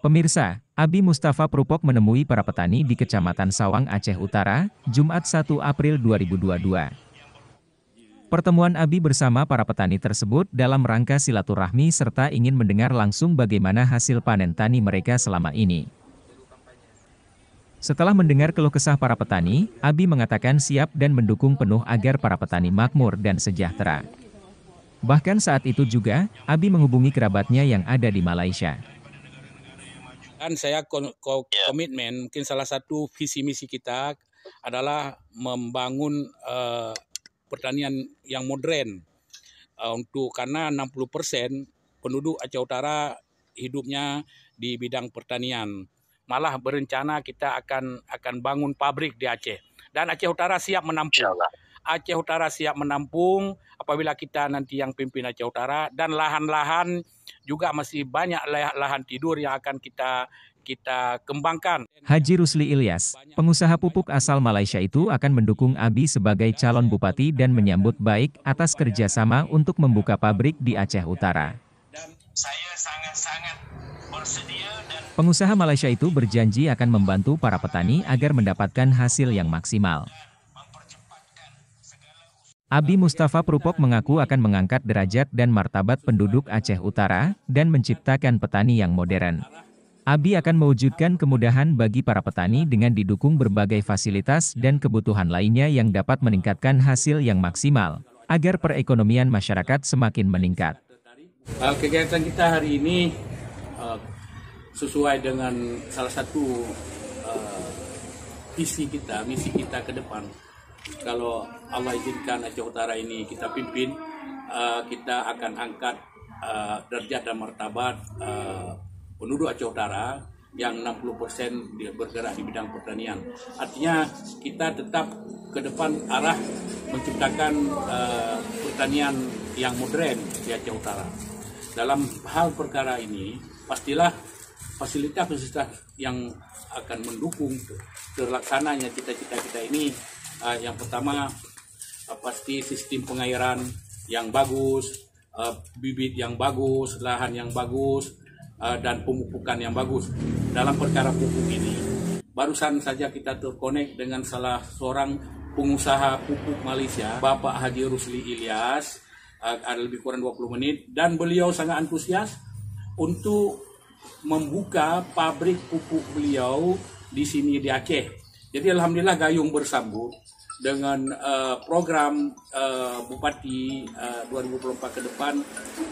Pemirsa, Abi Mustafa Prupok menemui para petani di Kecamatan Sawang, Aceh Utara, Jumat 1 April 2022. Pertemuan Abi bersama para petani tersebut dalam rangka silaturahmi serta ingin mendengar langsung bagaimana hasil panen tani mereka selama ini. Setelah mendengar keluh kesah para petani, Abi mengatakan siap dan mendukung penuh agar para petani makmur dan sejahtera. Bahkan saat itu juga, Abi menghubungi kerabatnya yang ada di Malaysia. Kan saya komitmen, mungkin salah satu visi misi kita adalah membangun pertanian yang modern karena 60% penduduk Aceh Utara hidupnya di bidang pertanian. Malah berencana kita akan bangun pabrik di Aceh, dan Aceh Utara siap menampung. Aceh Utara siap menampung apabila kita nanti yang pimpin Aceh Utara, dan lahan-lahan juga masih banyak lahan tidur yang akan kita kembangkan. Haji Rusli Ilyas, pengusaha pupuk asal Malaysia itu akan mendukung Abi sebagai calon bupati dan menyambut baik atas kerjasama untuk membuka pabrik di Aceh Utara. Dan saya sangat-sangat bersedia dan pengusaha Malaysia itu berjanji akan membantu para petani agar mendapatkan hasil yang maksimal. Abi Mustafa Prupok mengaku akan mengangkat derajat dan martabat penduduk Aceh Utara dan menciptakan petani yang modern. Abi akan mewujudkan kemudahan bagi para petani dengan didukung berbagai fasilitas dan kebutuhan lainnya yang dapat meningkatkan hasil yang maksimal, agar perekonomian masyarakat semakin meningkat. Kegiatan kita hari ini sesuai dengan salah satu misi kita ke depan. Kalau Allah izinkan Aceh Utara ini kita pimpin, kita akan angkat derajat dan martabat penduduk Aceh Utara yang 60% bergerak di bidang pertanian. Artinya kita tetap ke depan arah menciptakan pertanian yang modern di Aceh Utara. Dalam hal perkara ini, pastilah fasilitas-fasilitas yang akan mendukung terlaksananya cita-cita kita ini. Yang pertama pasti sistem pengairan yang bagus, bibit yang bagus, lahan yang bagus, dan pemupukan yang bagus. Dalam perkara pupuk ini, barusan saja kita terkonek dengan salah seorang pengusaha pupuk Malaysia, Bapak Haji Rusli Ilyas, ada lebih kurang 20 menit, dan beliau sangat antusias untuk membuka pabrik pupuk beliau di sini di Aceh. Jadi alhamdulillah gayung bersambut dengan program Bupati 2024 ke depan,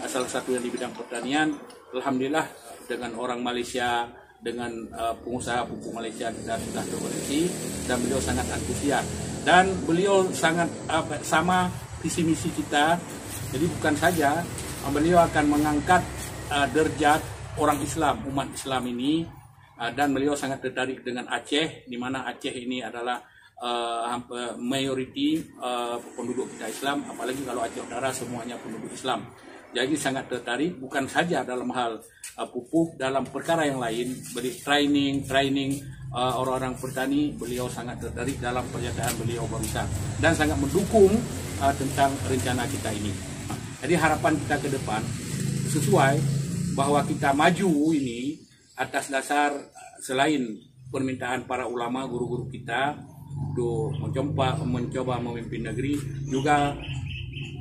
salah satu yang di bidang pertanian. Alhamdulillah dengan orang Malaysia, dengan pengusaha pupuk Malaysia kita sudah berkoneksi, dan beliau sangat antusias. Dan beliau sangat sama visi misi kita. Jadi bukan saja beliau akan mengangkat derajat orang Islam, umat Islam ini, dan beliau sangat tertarik dengan Aceh, di mana Aceh ini adalah mayoriti penduduk kita Islam, apalagi kalau Aceh Utara semuanya penduduk Islam. Jadi sangat tertarik bukan saja dalam hal pupuk, dalam perkara yang lain, beri training orang-orang petani. Beliau sangat tertarik dalam pernyataan beliau barusan dan sangat mendukung tentang rencana kita ini. Jadi harapan kita ke depan sesuai bahwa kita maju ini atas dasar selain permintaan para ulama, guru-guru kita untuk mencoba memimpin negeri, juga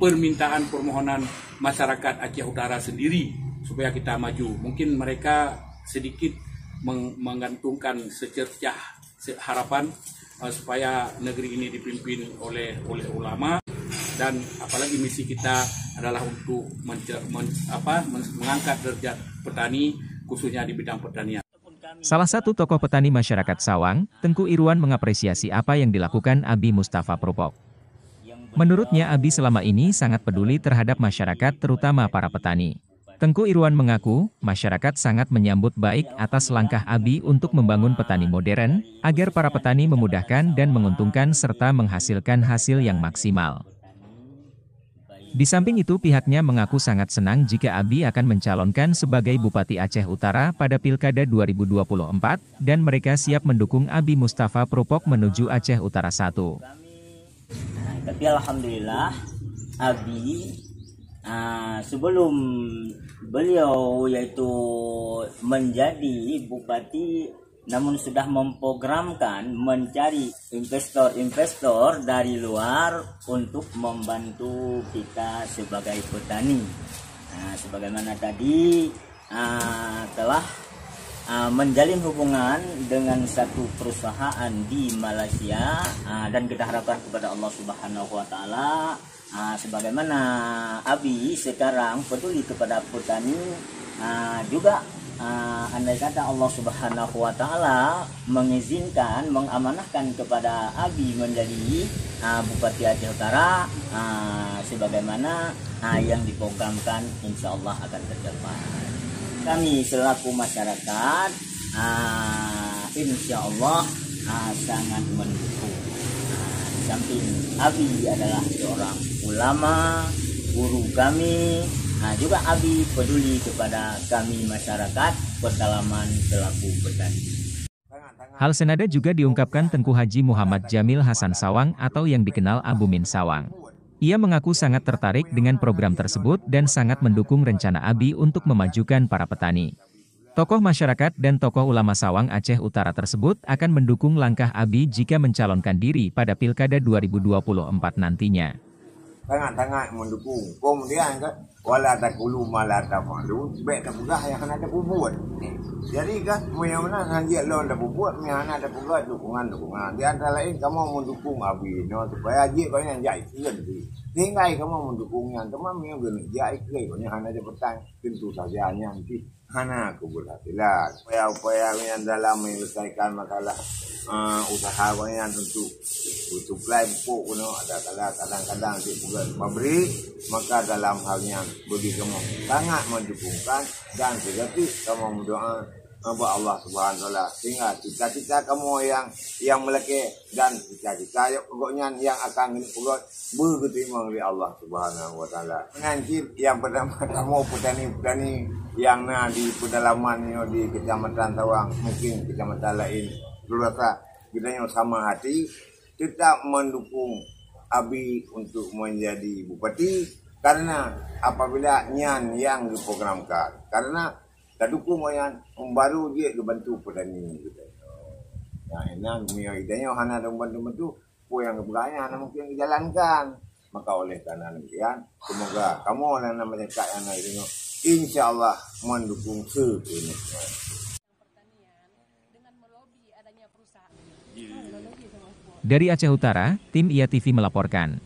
permohonan masyarakat Aceh Utara sendiri supaya kita maju. Mungkin mereka sedikit menggantungkan secercah harapan supaya negeri ini dipimpin oleh ulama, dan apalagi misi kita adalah untuk mengangkat derajat petani khususnya di bidang pertanian. Salah satu tokoh petani masyarakat Sawang, Tengku Irwan, mengapresiasi apa yang dilakukan Abi Mustafa Prupok. Menurutnya Abi selama ini sangat peduli terhadap masyarakat terutama para petani. Tengku Irwan mengaku, masyarakat sangat menyambut baik atas langkah Abi untuk membangun petani modern, agar para petani memudahkan dan menguntungkan serta menghasilkan hasil yang maksimal. Di samping itu pihaknya mengaku sangat senang jika Abi akan mencalonkan sebagai Bupati Aceh Utara pada Pilkada 2024, dan mereka siap mendukung Abi Mustafa Prupok menuju Aceh Utara 1. Tapi alhamdulillah Abi sebelum beliau yaitu menjadi bupati, namun sudah memprogramkan mencari investor-investor dari luar untuk membantu kita sebagai petani. Sebagaimana tadi telah menjalin hubungan dengan satu perusahaan di Malaysia, dan kita harapkan kepada Allah Subhanahu wa taala, sebagaimana Abi sekarang peduli kepada petani, juga andai kata Allah Subhanahu wa taala mengizinkan, mengamanahkan kepada Abi menjadi Bupati Aceh Utara, sebagaimana yang diprogramkan, insya Allah akan tercapai. Kami selaku masyarakat insya Allah sangat mendukung. Di samping Abi adalah seorang ulama, guru kami, juga Abi peduli kepada kami masyarakat pedalaman selaku petani. Hal senada juga diungkapkan Tengku Haji Muhammad Jamil Hasan Sawang atau yang dikenal Abu Min Sawang. Ia mengaku sangat tertarik dengan program tersebut dan sangat mendukung rencana Abi untuk memajukan para petani. Tokoh masyarakat dan tokoh ulama Sawang Aceh Utara tersebut akan mendukung langkah Abi jika mencalonkan diri pada Pilkada 2024 nantinya. Sangat-sangat mendukung. Kemudian wala takulu mala tafalun, baik tak pegah yang kena ada buat. Jadi mana hanjit lo ada buat, mana ada pegah dukungan. Di antara lain kamu mendukung Abi, supaya haji kau yang jai keren tu. Tinggal kamu mendukungnya, teman yang gini jai keren, kau yang ada petang tentu saja nanti hana keberhasilan. Upaya yang dalam menyelesaikan masalah usaha kau yang tentu supply pupuk ada kadang-kadang di pabrik, maka dalam halnya bagi kamu sangat mendukungkan dan sejati kamu berdoa kepada Allah Subhanahu wa taala sehingga cita-cita kamu yang melekeh dan cita-cita yang akan berketimang di Allah Subhanahu wa taala. Mengancip yang pertama kamu petani-petani yang di pedalaman di Kecamatan Sawang, mungkin kecamatan lain, rasa kita yang sama hati tetap mendukung Abi untuk menjadi bupati, karena apabila nyan yang diprogramkan, karena tak dukung yang baru dia dibantu petani kita. Nah, ini idenya hana membantu yang beranya mungkin dijalankan. Maka oleh karena demikian, semoga kamu dan masyarakat yang lain insya-Allah mendukung sepenuhnya. Dari Aceh Utara, tim IA TV melaporkan.